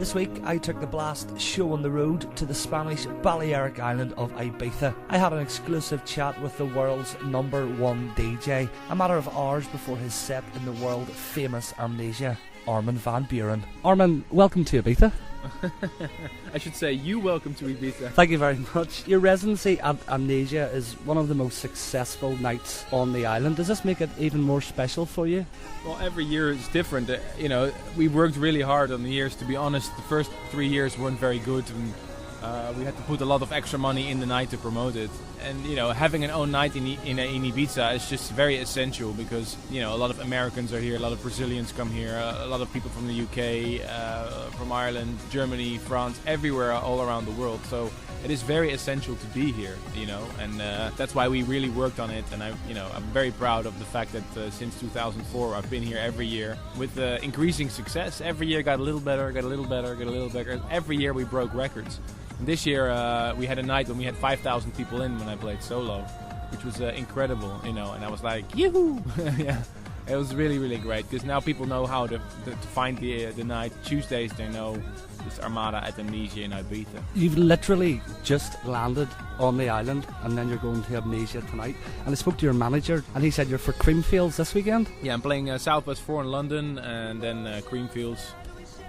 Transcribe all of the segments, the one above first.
This week I took the Blast show on the road to the Spanish Balearic island of Ibiza. I had an exclusive chat with the world's #1 DJ, a matter of hours before his set in the world famous Amnesia, Armin Van Buuren. Armin, welcome to Ibiza. I should say, you welcome to Ibiza. Thank you very much. Your residency at Amnesia is one of the most successful nights on the island. Does this make it even more special for you? Well, every year is different. We worked really hard on the years. To be honest, the first 3 years weren't very good, and we had to put a lot of extra money in the night to promote it. And having an own night in Ibiza is just very essential because a lot of Americans are here, a lot of Brazilians come here, a lot of people from the UK, from Ireland, Germany, France, everywhere, all around the world. So it is very essential to be here, and that's why we really worked on it. And I'm very proud of the fact that since 2004 I've been here every year with increasing success. Every year got a little better, got a little better, got a little better. Every year we broke records. And this year we had a night when we had 5,000 people in when I played solo, which was incredible, and I was like, yoo-hoo! Yeah, it was really, really great because now people know how to find the night. Tuesdays they know this Armada at Amnesia in Ibiza. You've literally just landed on the island and then you're going to Amnesia tonight. And I spoke to your manager and he said you're for Creamfields this weekend? Yeah, I'm playing Southwest 4 in London and then Creamfields,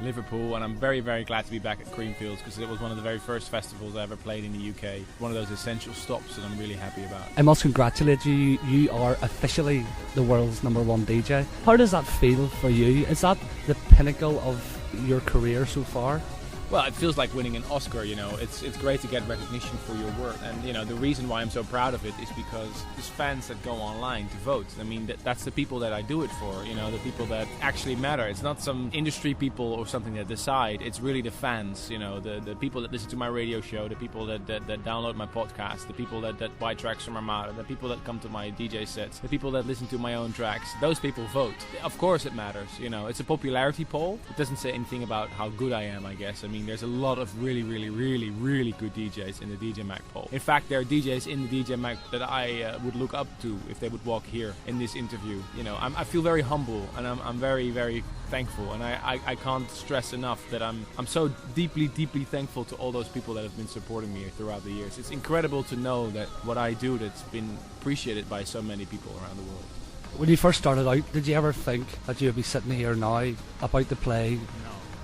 Liverpool, and I'm very, very glad to be back at Creamfields because it was one of the very first festivals I ever played in the UK. One of those essential stops that I'm really happy about. I must congratulate you. You are officially the world's #1 DJ. How does that feel for you? Is that the pinnacle of your career so far? Well, it feels like winning an Oscar, It's great to get recognition for your work. And, the reason why I'm so proud of it is because there's fans that go online to vote. I mean, that's the people that I do it for, the people that actually matter. It's not some industry people or something that decide. It's really the fans, the people that listen to my radio show, the people that download my podcast, the people that buy tracks from Armada, the people that come to my DJ sets, the people that listen to my own tracks. Those people vote. Of course it matters, It's a popularity poll. It doesn't say anything about how good I am, I guess. I mean, there's a lot of really, really, really, really good DJs in the DJ Mag poll. In fact, there are DJs in the DJ Mag that I would look up to if they would walk here in this interview. I feel very humble and I'm very, very thankful. And I can't stress enough that I'm so deeply, deeply thankful to all those people that have been supporting me throughout the years. It's incredible to know that what I do that's been appreciated by so many people around the world. When you first started out, did you ever think that you would be sitting here now about to play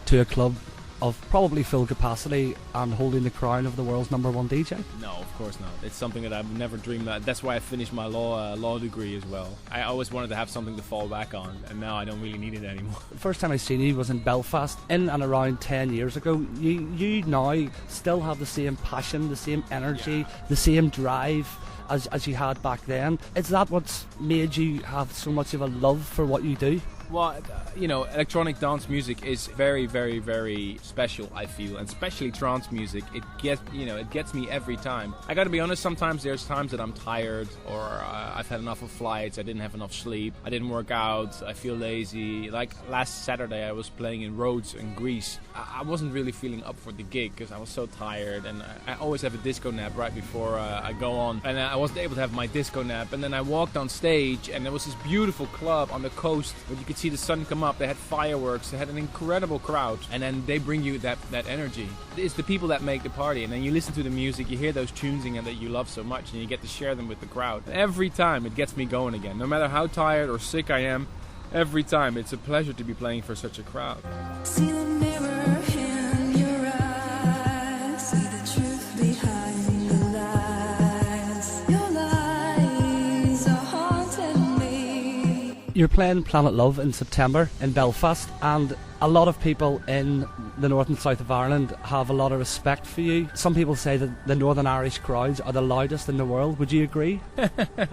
to a club of probably full capacity and holding the crown of the world's #1 DJ? No, of course not. It's something that I've never dreamed of. That's why I finished my law degree as well. I always wanted to have something to fall back on, and now I don't really need it anymore. The first time I seen you was in Belfast, in and around 10 years ago. You now still have the same passion, the same energy, the same drive as you had back then. Is that what's made you have so much of a love for what you do? Well, electronic dance music is very, very, very special, I feel, and especially trance music. It gets me every time. I gotta be honest, sometimes there's times that I'm tired or I've had enough of flights, I didn't have enough sleep, I didn't work out, I feel lazy. Like last Saturday I was playing in Rhodes in Greece. I wasn't really feeling up for the gig because I was so tired, and I always have a disco nap right before I go on, and I wasn't able to have my disco nap. And then I walked on stage and there was this beautiful club on the coast where you could see the sun come up. They had fireworks, they had an incredible crowd, and then they bring you that energy. It's the people that make the party, and then you listen to the music, you hear those tunes again that you love so much, and you get to share them with the crowd. Every time it gets me going again, no matter how tired or sick I am. Every time it's a pleasure to be playing for such a crowd. See the mirror in your eyes, see the truth behind the lies. Your lies are haunting me. You're playing Planet Love in September in Belfast, and a lot of people in the north and south of Ireland have a lot of respect for you. Some people say that the Northern Irish crowds are the loudest in the world. Would you agree?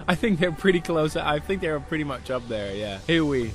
I think they're pretty close. I think they're pretty much up there, yeah. Here we.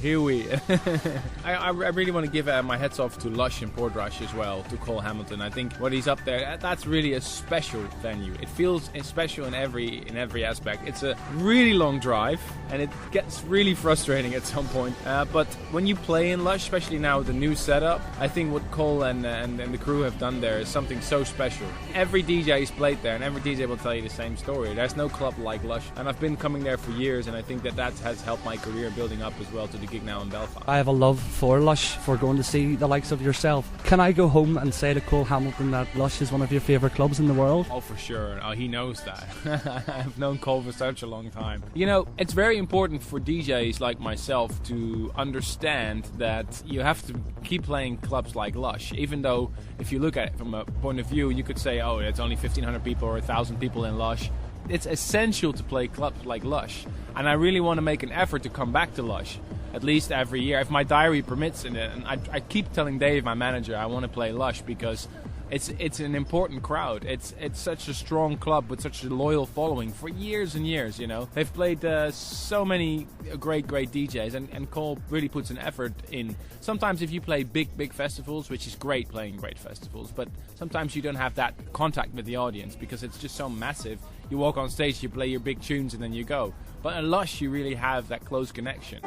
I really want to give my hats off to Lush and Portrush as well, to Cole Hamilton. I think what he's up there, that's really a special venue. It feels special in every aspect. It's a really long drive, and it gets really frustrating at some point. But when you play in Lush, especially now with the new setup. I think what Cole and the crew have done there is something so special. Every DJ's played there, and every DJ will tell you the same story. There's no club like Lush, and I've been coming there for years, and I think that has helped my career building up as well to the gig now in Belfast. I have a love for Lush, for going to see the likes of yourself. Can I go home and say to Cole Hamilton that Lush is one of your favourite clubs in the world? Oh, for sure. Oh, he knows that. I've known Cole for such a long time. You know, it's very important for DJs like myself to understand that you have to keep playing clubs like Lush, even though if you look at it from a point of view, you could say, oh, it's only 1,500 people or 1,000 people in Lush. It's essential to play clubs like Lush, and I really want to make an effort to come back to Lush at least every year, if my diary permits it. And I keep telling Dave, my manager, I want to play Lush because it's an important crowd. It's such a strong club with such a loyal following for years and years, you know. They've played so many great DJs, and Cole really puts an effort in. Sometimes if you play big festivals, which is great playing great festivals, but sometimes you don't have that contact with the audience because it's just so massive. You walk on stage, you play your big tunes, and then you go. But in Lush, you really have that close connection.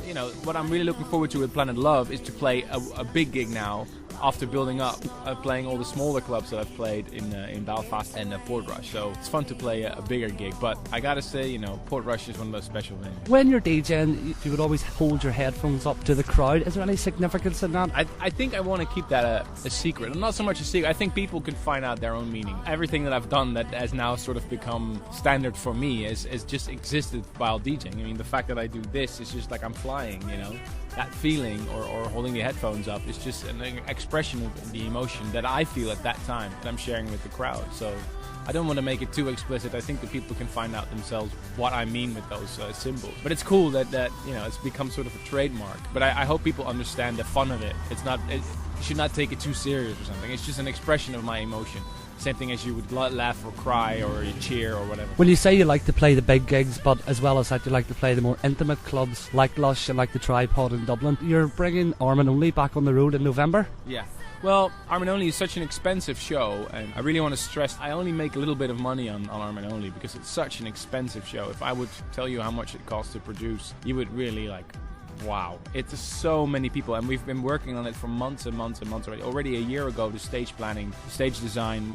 You know, what I'm really looking forward to with Planet Love is to play a big gig now after building up, playing all the smaller clubs that I've played in Belfast and Portrush. So it's fun to play a bigger gig, but I gotta say, you know, Portrush is one of those special venues. When you're DJing, you would always hold your headphones up to the crowd. Is there any significance in that? I think I want to keep that a secret. Not so much a secret. I think people can find out their own meaning. Everything that I've done that has now sort of become standard for me is just existed while DJing. I mean, the fact that I do this is just like I'm flying, you know. That feeling or holding the headphones up is just an expression of the emotion that I feel at that time that I'm sharing with the crowd. So I don't want to make it too explicit. I think that people can find out themselves what I mean with those symbols. But it's cool that you know, it's become sort of a trademark. But I hope people understand the fun of it. You should not take it too serious or something. It's just an expression of my emotion. Same thing as you would laugh or cry or you cheer or whatever. When you say you like to play the big gigs, but as well as that you like to play the more intimate clubs like Lush and like the Tripod in Dublin, you're bringing Armin Only back on the road in November? Yeah. Well, Armin Only is such an expensive show, and I really want to stress I only make a little bit of money on Armin Only because it's such an expensive show. If I would tell you how much it costs to produce, you would really wow, it's so many people, and we've been working on it for months and months and months already. Already a year ago, the stage planning, the stage design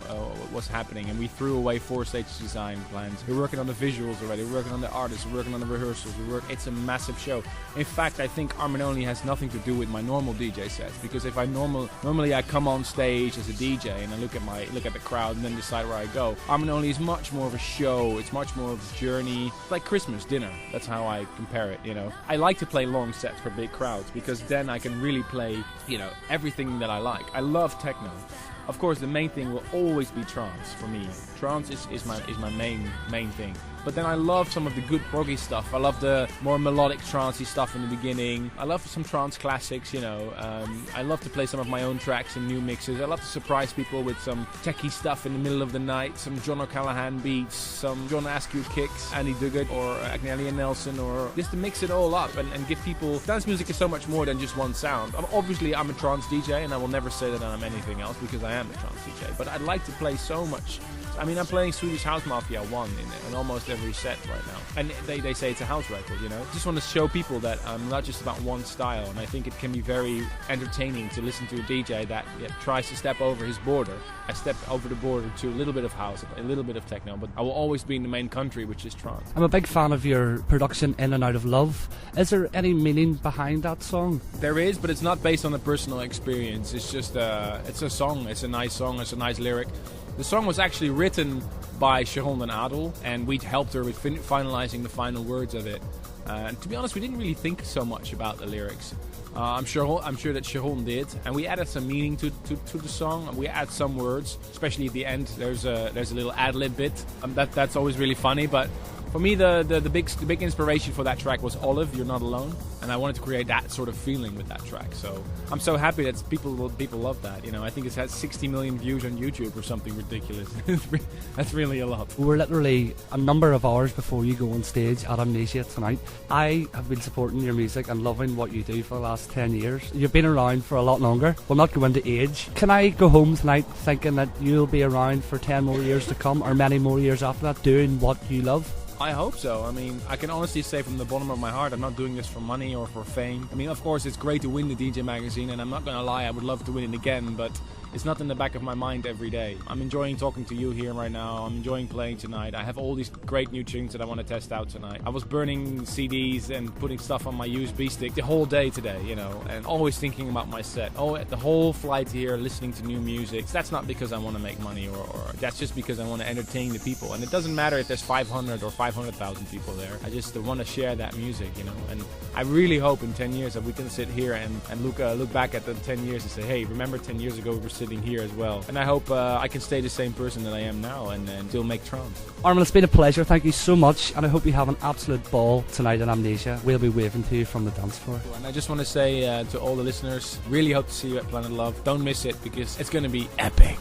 was happening, and we threw away 4 stage design plans. We're working on the visuals already, we're working on the artists, we're working on the rehearsals, it's a massive show. In fact, I think Armin Only has nothing to do with my normal DJ sets, because if I normally I come on stage as a DJ and I look at the crowd and then decide where I go. Armin Only is much more of a show, it's much more of a journey. It's like Christmas dinner, that's how I compare it, you know. I like to play long sets for big crowds because then I can really play, you know, everything that I like. I love techno. Of course, the main thing will always be trance for me. Trance is my main thing. But then I love some of the good proggy stuff. I love the more melodic trancey stuff in the beginning. I love some trance classics, you know. I love to play some of my own tracks in new mixes. I love to surprise people with some techie stuff in the middle of the night, some John O'Callaghan beats, some John Askew kicks, Andy Duguid or Agnelli and Nelson, or just to mix it all up and give people... Dance music is so much more than just one sound. Obviously, I'm a trance DJ, and I will never say that I'm anything else because I am a trance DJ. But I'd like to play so much... I mean, I'm playing Swedish House Mafia 1 in almost every set right now. And they say it's a house record, you know? I just want to show people that I'm not just about one style, and I think it can be very entertaining to listen to a DJ that tries to step over his border. I step over the border to a little bit of house, a little bit of techno, but I will always be in the main country, which is trance. I'm a big fan of your production In and Out of Love. Is there any meaning behind that song? There is, but it's not based on a personal experience. It's just it's a song. It's a nice song. It's a nice lyric. The song was actually written by Sharon and Adel, and we helped her with finalizing the final words of it. And to be honest, we didn't really think so much about the lyrics. I'm sure that Sharon did, and we added some meaning to the song. We add some words, especially at the end. There's a little ad-lib bit. That's always really funny, but for me, the big inspiration for that track was Olive, You're Not Alone, and I wanted to create that sort of feeling with that track. So I'm so happy that people love that. You know, I think it's had 60 million views on YouTube or something ridiculous. That's really a lot. We're literally a number of hours before you go on stage at Amnesia tonight. I have been supporting your music and loving what you do for the last 10 years. You've been around for a lot longer. We'll not go into age. Can I go home tonight thinking that you'll be around for 10 more years to come, or many more years after that, doing what you love? I hope so. I mean, I can honestly say from the bottom of my heart, I'm not doing this for money or for fame. I mean, of course, it's great to win the DJ magazine, and I'm not going to lie, I would love to win it again, but it's not in the back of my mind every day. I'm enjoying talking to you here right now. I'm enjoying playing tonight. I have all these great new tunes that I want to test out tonight. I was burning CDs and putting stuff on my USB stick the whole day today, you know, and always thinking about my set. Oh, the whole flight here, listening to new music. That's not because I want to make money, or that's just because I want to entertain the people. And it doesn't matter if there's 500 or 500,000 people there. I just want to share that music, you know. And I really hope in 10 years that we can sit here and look back at the 10 years and say, hey, remember 10 years ago we were sitting here as well. And I hope I can stay the same person that I am now and still make trance. Armin, it's been a pleasure. Thank you so much, and I hope you have an absolute ball tonight in Amnesia. We'll be waving to you from the dance floor. And I just want to say to all the listeners, really hope to see you at Planet Love. Don't miss it, because it's going to be epic.